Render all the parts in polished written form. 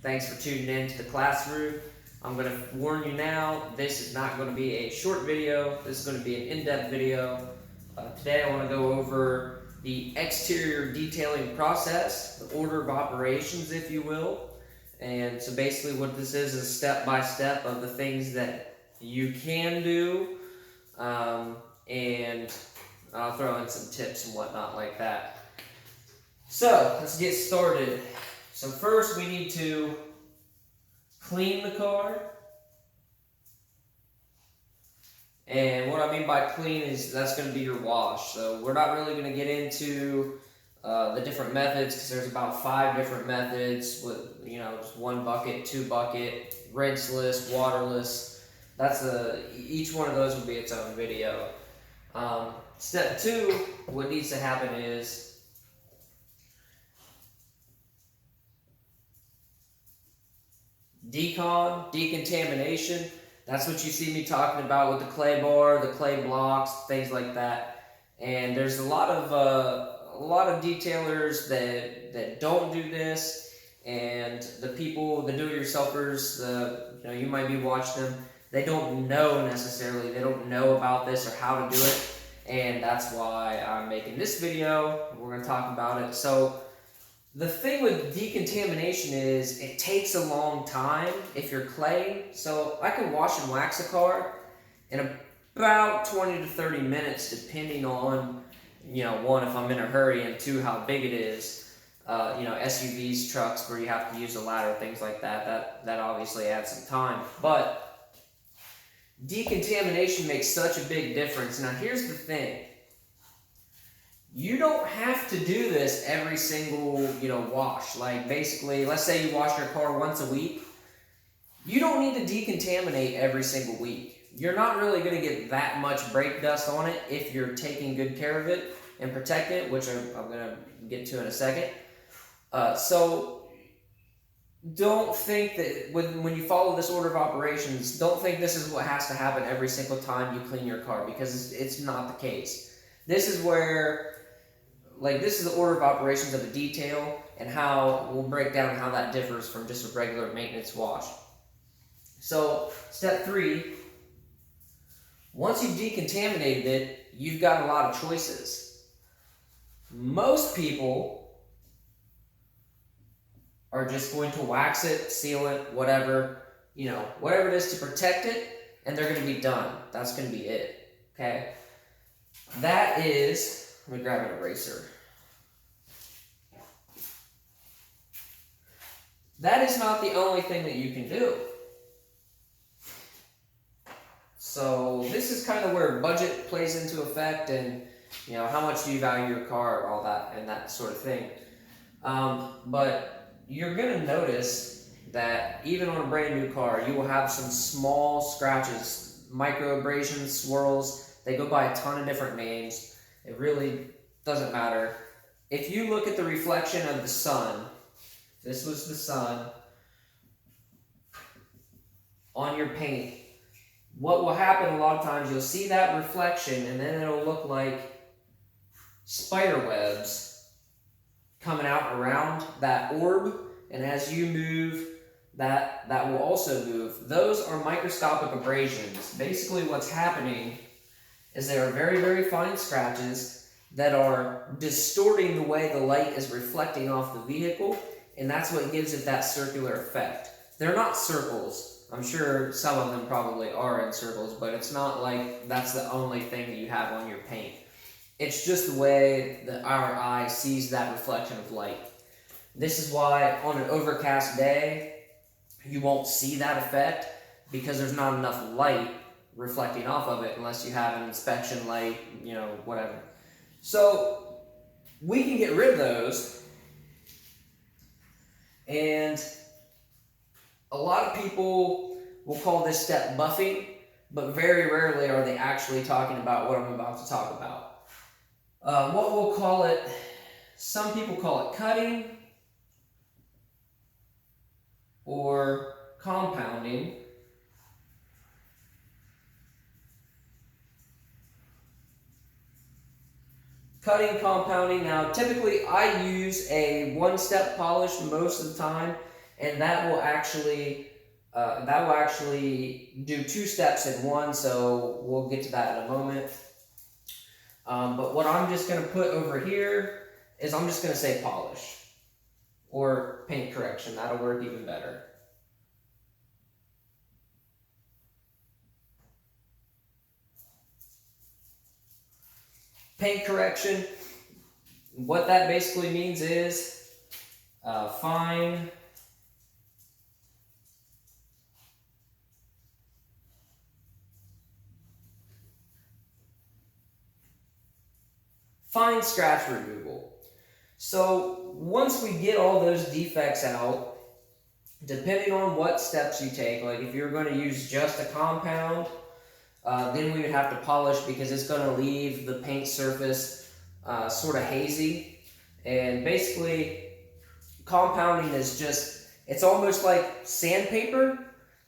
Thanks for tuning in to the classroom. I'm going to warn you now, this is not going to be a short video. This is going to be an in-depth video. Today I want to go over the exterior detailing process, the order of operations, if you will. And so basically what this is step-by-step of the things that you can do, and I'll throw in some tips and whatnot like that. So let's get started. So first we need to clean the car. And what I mean by clean is that's going to be your wash. So we're not really going to get into the different methods because there's about 5 different methods with, just 1 bucket, 2 bucket, rinseless, waterless. Each one of those will be its own video. Step 2, what needs to happen is decontamination. That's what you see me talking about with the clay bar, the clay blocks, things like that. And there's a lot of detailers that don't do this, and the people, the do-it-yourselfers, you might be watching them. They don't know necessarily. They don't know about this or how to do it, and that's why I'm making this video. We're going to talk about it. So the thing with decontamination is it takes a long time if you're clay. So I can wash and wax a car in about 20 to 30 minutes, depending on, 1, if I'm in a hurry, and 2, how big it is. SUVs, trucks where you have to use a ladder, things like that. That obviously adds some time. But decontamination makes such a big difference. Now here's the thing. You don't have to do this every single, wash. Like basically, let's say you wash your car once a week. You don't need to decontaminate every single week. You're not really going to get that much brake dust on it if you're taking good care of it and protect it, which I'm going to get to in a second. So don't think that when you follow this order of operations, don't think this is what has to happen every single time you clean your car, because it's not the case. This is where, this is the order of operations of a detail, and how we'll break down how that differs from just a regular maintenance wash. So, step 3, once you've decontaminated it, you've got a lot of choices. Most people are just going to wax it, seal it, whatever it is to protect it, and they're going to be done. That's going to be it, okay? That is, let me grab an eraser. That is not the only thing that you can do. So this is kind of where budget plays into effect, and how much do you value your car, all that, and that sort of thing. But you're going to notice that even on a brand new car, you will have some small scratches, micro abrasions, swirls. They go by a ton of different names. It really doesn't matter. If you look at the reflection of the sun, this was the sun on your paint, what will happen a lot of times, you'll see that reflection, and then it'll look like spider webs coming out around that orb, and as you move, that will also move. Those are microscopic abrasions. Basically what's happening is there are very, very fine scratches that are distorting the way the light is reflecting off the vehicle, and that's what gives it that circular effect. They're not circles. I'm sure some of them probably are in circles, but it's not like that's the only thing that you have on your paint. It's just the way that our eye sees that reflection of light. This is why on an overcast day, you won't see that effect, because there's not enough light reflecting off of it unless you have an inspection light, whatever. So we can get rid of those, and a lot of people will call this step buffing, but very rarely are they actually talking about what I'm about to talk about. What we'll call it, some people call it cutting or compounding. Cutting, compounding. Now, typically I use a one-step polish most of the time, and that will actually do 2 steps in one, so we'll get to that in a moment. But what I'm just going to put over here is I'm just going to say polish or paint correction. That'll work even better. Paint correction, what that basically means is fine scratch removal. So once we get all those defects out, depending on what steps you take, like if you're going to use just a compound, then we would have to polish because it's going to leave the paint surface sort of hazy. And basically, compounding is just, it's almost like sandpaper.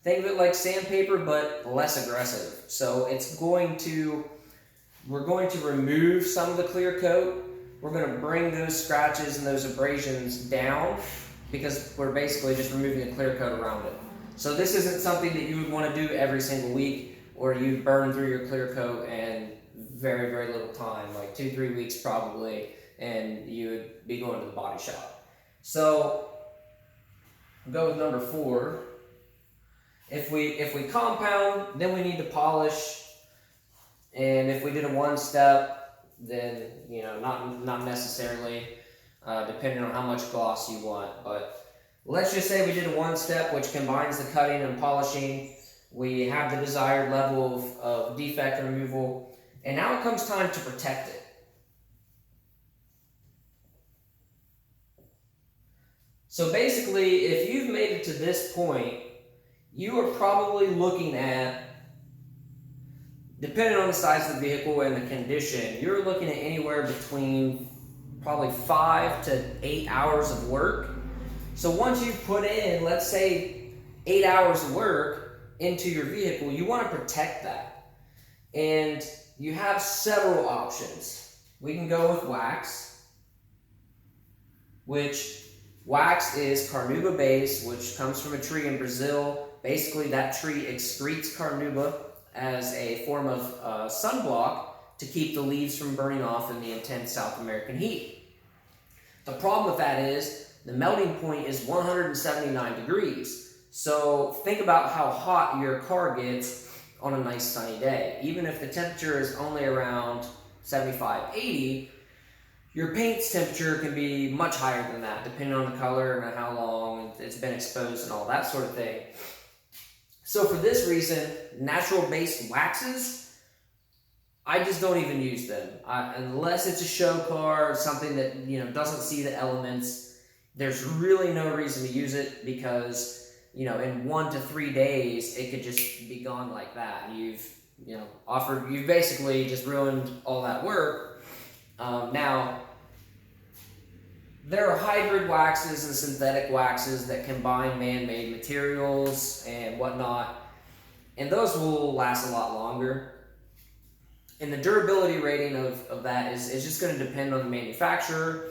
Think of it like sandpaper, but less aggressive. So we're going to remove some of the clear coat. We're going to bring those scratches and those abrasions down because we're basically just removing the clear coat around it. So this isn't something that you would want to do every single week, or you burn through your clear coat in very, very little time, like 2-3 weeks probably, and you would be going to the body shop. So we'll go with number 4. If we compound, then we need to polish. And if we did a 1-step, then not necessarily, depending on how much gloss you want. But let's just say we did a 1-step, which combines the cutting and polishing. We have the desired level of defect removal, and now it comes time to protect it. So basically, if you've made it to this point, you are probably looking at, depending on the size of the vehicle and the condition, you're looking at anywhere between probably 5 to 8 hours of work. So once you put in, let's say, 8 hours of work into your vehicle, you want to protect that. And you have several options. We can go with wax, which wax is Carnuba base, which comes from a tree in Brazil. Basically, that tree excretes Carnuba as a form of sunblock to keep the leaves from burning off in the intense South American heat. The problem with that is the melting point is 179 degrees. So think about how hot your car gets on a nice sunny day. Even if the temperature is only around 75, 80, your paint's temperature can be much higher than that, depending on the color and how long it's been exposed and all that sort of thing. So for this reason, natural-based waxes, I just don't even use them. Unless it's a show car or something that doesn't see the elements, there's really no reason to use it because in 1 to 3 days, it could just be gone like that. You've basically just ruined all that work. Now, there are hybrid waxes and synthetic waxes that combine man-made materials and whatnot, and those will last a lot longer. And the durability rating of that is just going to depend on the manufacturer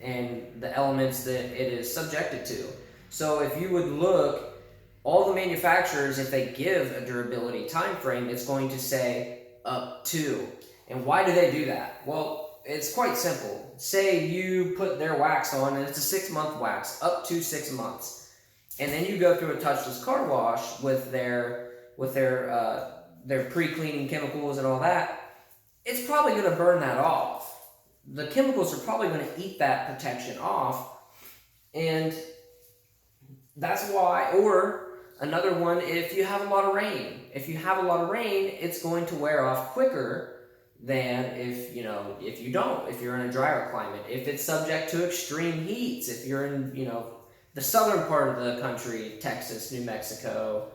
and the elements that it is subjected to. So if you would look, all the manufacturers, if they give a durability time frame, it's going to say up to. And why do they do that? Well, it's quite simple. Say you put their wax on, and it's a 6-month wax, up to 6 months. And then you go through a touchless car wash with their pre-cleaning chemicals and all that. It's probably going to burn that off. The chemicals are probably going to eat that protection off. And that's why, or another one, if you have a lot of rain. If you have a lot of rain, it's going to wear off quicker than if you don't, if you're in a drier climate. If it's subject to extreme heats, if you're in, the southern part of the country, Texas, New Mexico,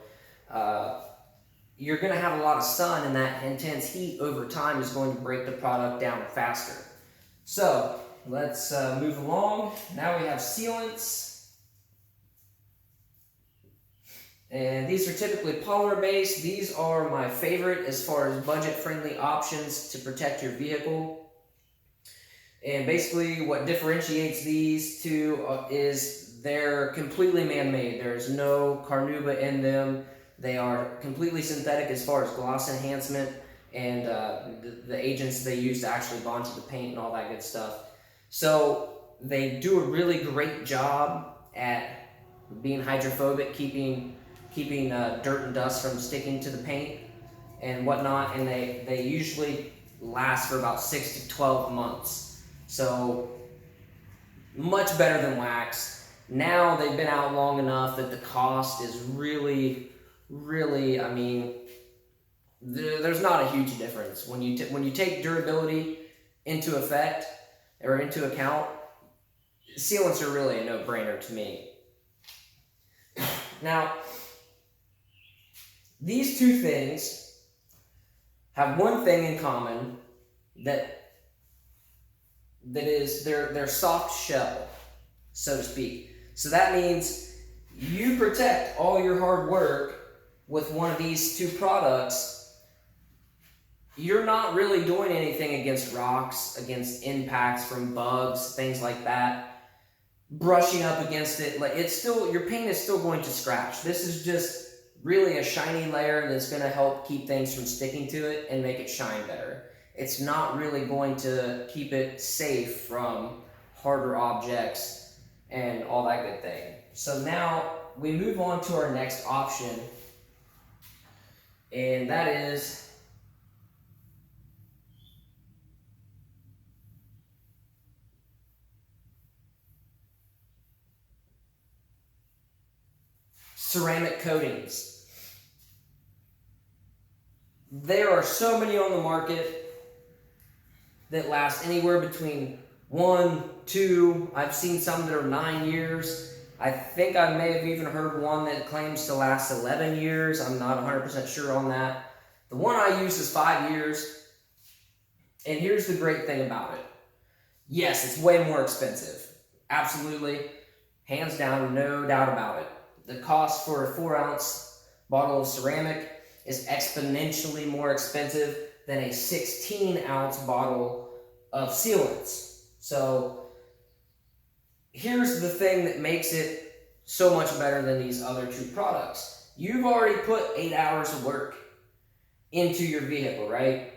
you're going to have a lot of sun, and that intense heat over time is going to break the product down faster. So let's move along. Now we have sealants. And these are typically polymer-based. These are my favorite as far as budget-friendly options to protect your vehicle. And basically what differentiates these two is they're completely man-made. There's no Carnuba in them. They are completely synthetic as far as gloss enhancement and the agents they use to actually bond to the paint and all that good stuff. So they do a really great job at being hydrophobic, keeping dirt and dust from sticking to the paint and whatnot, and they usually last for about 6 to 12 months. So much better than wax. Now they've been out long enough that the cost is really, I mean, there's not a huge difference. When you take durability into effect or into account, sealants are really a no-brainer to me. Now, these two things have one thing in common, that is their soft shell, so to speak. So that means you protect all your hard work with one of these two products. You're not really doing anything against rocks, against impacts from bugs, things like that. Brushing up against it, like your paint is still going to scratch. This is just really a shiny layer that's going to help keep things from sticking to it and make it shine better. It's not really going to keep it safe from harder objects and all that good thing. So now we move on to our next option, and that is ceramic coatings. There are so many on the market that last anywhere between 1, 2, I've seen some that are 9 years. I think I may have even heard one that claims to last 11 years. I'm not 100% sure on that. The one I use is 5 years. And here's the great thing about it. Yes, it's way more expensive. Absolutely. Hands down, no doubt about it. The cost for a 4-ounce bottle of ceramic is exponentially more expensive than a 16-ounce bottle of sealants. So here's the thing that makes it so much better than these other two products. You've already put 8 hours of work into your vehicle, right?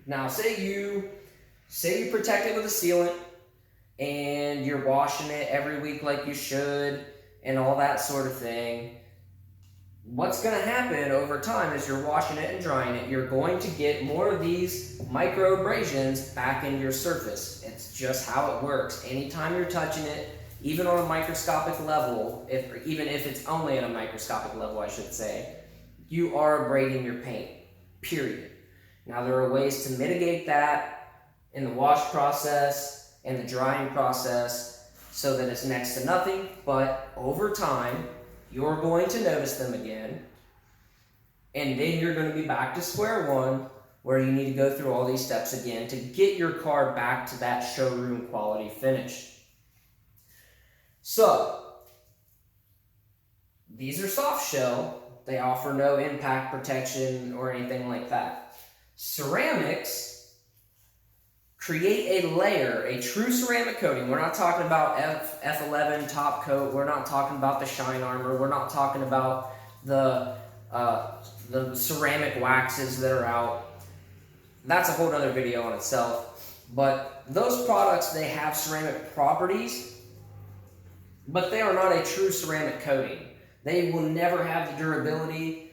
Now say you protect it with a sealant and you're washing it every week like you should and all that sort of thing. What's going to happen over time is you're washing it and drying it, you're going to get more of these micro abrasions back in your surface. It's just how it works. Anytime you're touching it, even on a microscopic level, even if it's only at a microscopic level, I should say, you are abrading your paint, period. Now there are ways to mitigate that in the wash process and the drying process so that it's next to nothing, but over time, you're going to notice them again, and then you're going to be back to square one, where you need to go through all these steps again to get your car back to that showroom quality finish. So, these are soft shell. They offer no impact protection or anything like that. Ceramics create a layer, a true ceramic coating. We're not talking about F11 top coat. We're not talking about the shine armor. We're not talking about the ceramic waxes that are out. That's a whole other video on itself. But those products, they have ceramic properties, but they are not a true ceramic coating. They will never have the durability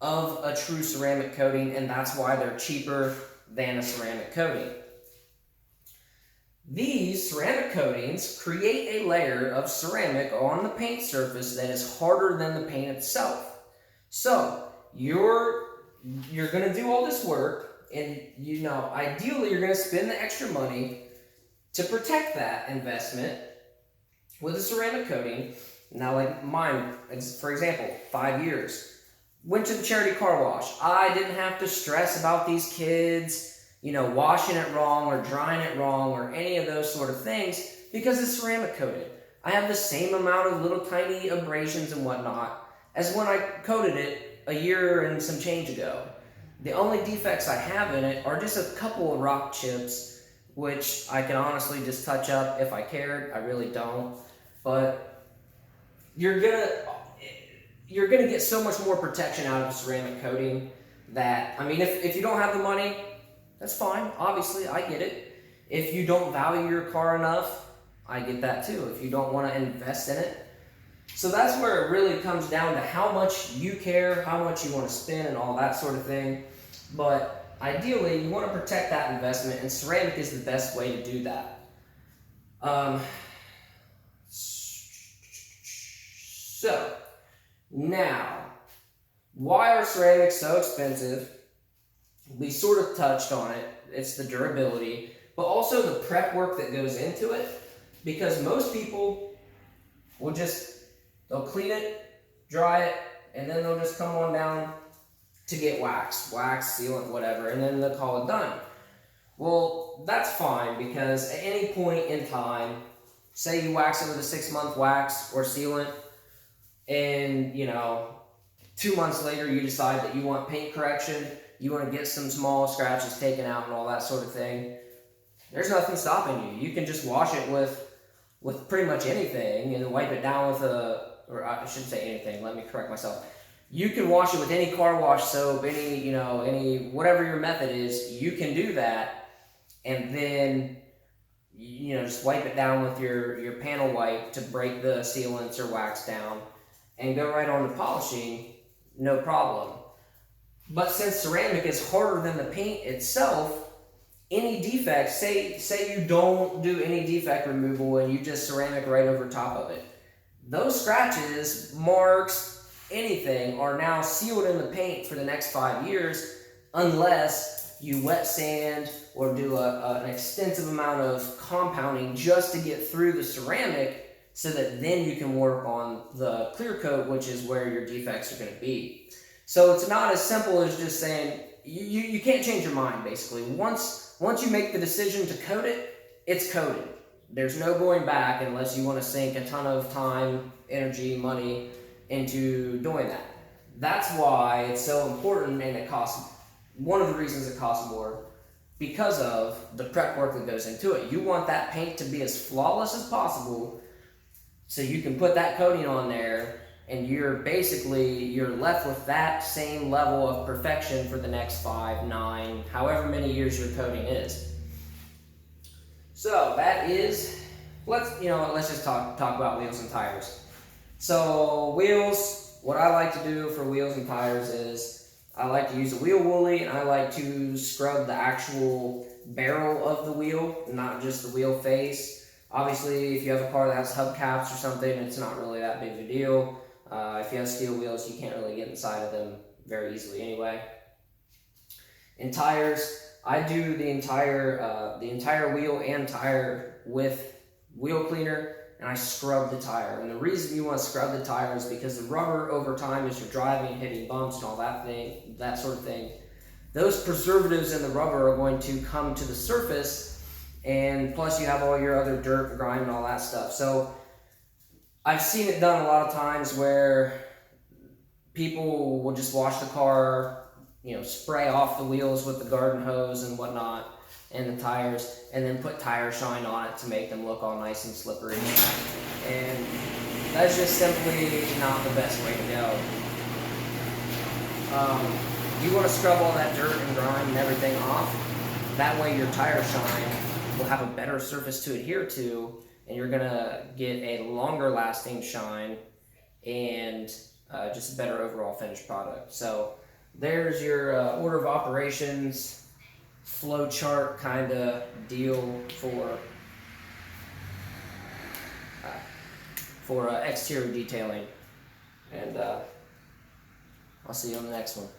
of a true ceramic coating, and that's why they're cheaper than a ceramic coating. These ceramic coatings create a layer of ceramic on the paint surface that is harder than the paint itself. So you're going to do all this work, and ideally you're going to spend the extra money to protect that investment with a ceramic coating. Now, like mine, for example, 5 years. Went to the charity car wash. I didn't have to stress about these kids washing it wrong or drying it wrong or any of those sort of things because it's ceramic coated. I have the same amount of little tiny abrasions and whatnot as when I coated it a year and some change ago. The only defects I have in it are just a couple of rock chips, which I can honestly just touch up if I cared. I really don't. but you're gonna get so much more protection out of a ceramic coating that, I mean, if you don't have the money, that's fine. Obviously, I get it. If you don't value your car enough, I get that too. If you don't want to invest in it. So that's where it really comes down to how much you care, how much you want to spend, and all that sort of thing. But ideally, you want to protect that investment, and ceramic is the best way to do that. So, now, why are ceramics so expensive? We sort of touched on it. It's the durability, but also the prep work that goes into it. Because most people will they'll clean it, dry it, and then they'll just come on down to get wax, sealant, whatever, and then they'll call it done. Well, that's fine, because at any point in time, say you wax it with a 6-month wax or sealant, and 2 months later you decide that you want paint correction, you want to get some small scratches taken out and all that sort of thing, there's nothing stopping you. You can just wash it with pretty much anything and wipe it down with or I shouldn't say anything, let me correct myself. You can wash it with any car wash soap, any whatever your method is, you can do that, and then just wipe it down with your panel wipe to break the sealants or wax down, and go right on to polishing, no problem. But since ceramic is harder than the paint itself, any defects, say you don't do any defect removal and you just ceramic right over top of it, those scratches, marks, anything are now sealed in the paint for the next 5 years, unless you wet sand or do an extensive amount of compounding just to get through the ceramic, so that then you can work on the clear coat, which is where your defects are going to be. So it's not as simple as just saying, you can't change your mind, basically. Once you make the decision to coat it, it's coated. There's no going back unless you want to sink a ton of time, energy, money into doing that. That's why it's so important, and it costs, one of the reasons it costs more, because of the prep work that goes into it. You want that paint to be as flawless as possible, so you can put that coating on there, and you're left with that same level of perfection for the next 5, 9, however many years your coating is. So that is, let's just talk about wheels and tires. So wheels, what I like to do for wheels and tires is I like to use a wheel woolly, and I like to scrub the actual barrel of the wheel, not just the wheel face. Obviously, if you have a car that has hubcaps or something, it's not really that big of a deal. If you have steel wheels, you can't really get inside of them very easily anyway. In tires, I do the entire wheel and tire with wheel cleaner, and I scrub the tire. And the reason you want to scrub the tire is because the rubber over time, as you're driving, hitting bumps and all that sort of thing, those preservatives in the rubber are going to come to the surface, and plus you have all your other dirt and grime and all that stuff. So I've seen it done a lot of times where people will just wash the car, spray off the wheels with the garden hose and whatnot, and the tires, and then put tire shine on it to make them look all nice and slippery. And that's just simply not the best way to go. You want to scrub all that dirt and grime and everything off. That way your tire shine will have a better surface to adhere to, and you're gonna get a longer lasting shine and just a better overall finished product. So there's your order of operations, flow chart kind of deal for exterior detailing. And I'll see you on the next one.